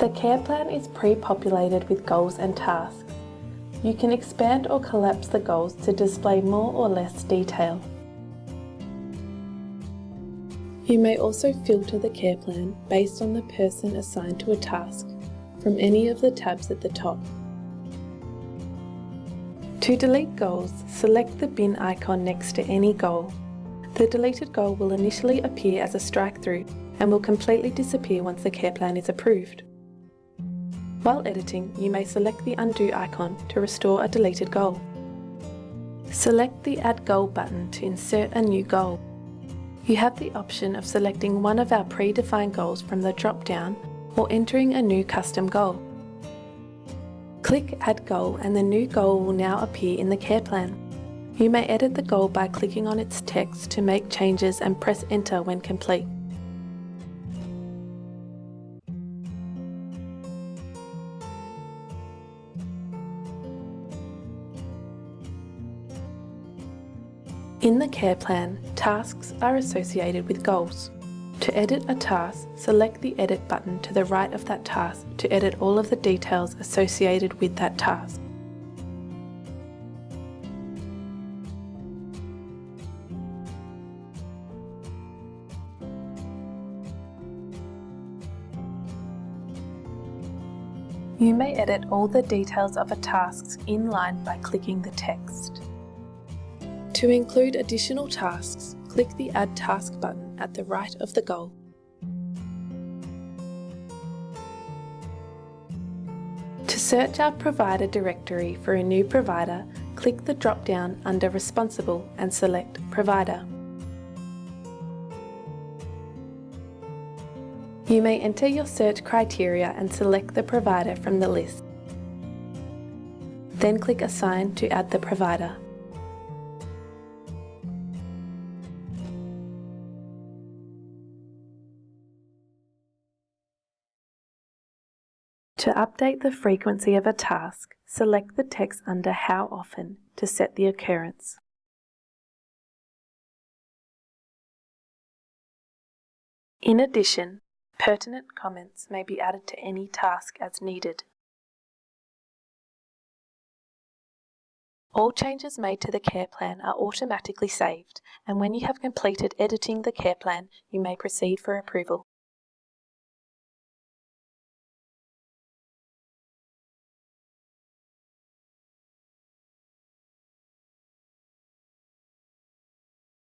The care plan is pre-populated with goals and tasks. You can expand or collapse the goals to display more or less detail. You may also filter the care plan based on the person assigned to a task from any of the tabs at the top. To delete goals, select the bin icon next to any goal. The deleted goal will initially appear as a strike-through and will completely disappear once the care plan is approved. While editing, you may select the undo icon to restore a deleted goal. Select the Add Goal button to insert a new goal. You have the option of selecting one of our predefined goals from the drop-down or entering a new custom goal. Click Add Goal and the new goal will now appear in the care plan. You may edit the goal by clicking on its text to make changes and press Enter when complete. In the care plan, tasks are associated with goals. To edit a task, select the Edit button to the right of that task to edit all of the details associated with that task. You may edit all the details of a task inline by clicking the text. To include additional tasks, click the Add Task button at the right of the goal. To search our provider directory for a new provider, click the drop-down under Responsible and select Provider. You may enter your search criteria and select the provider from the list. Then click Assign to add the provider. To update the frequency of a task, select the text under How Often to set the occurrence. In addition, pertinent comments may be added to any task as needed. All changes made to the care plan are automatically saved, and when you have completed editing the care plan, you may proceed for approval.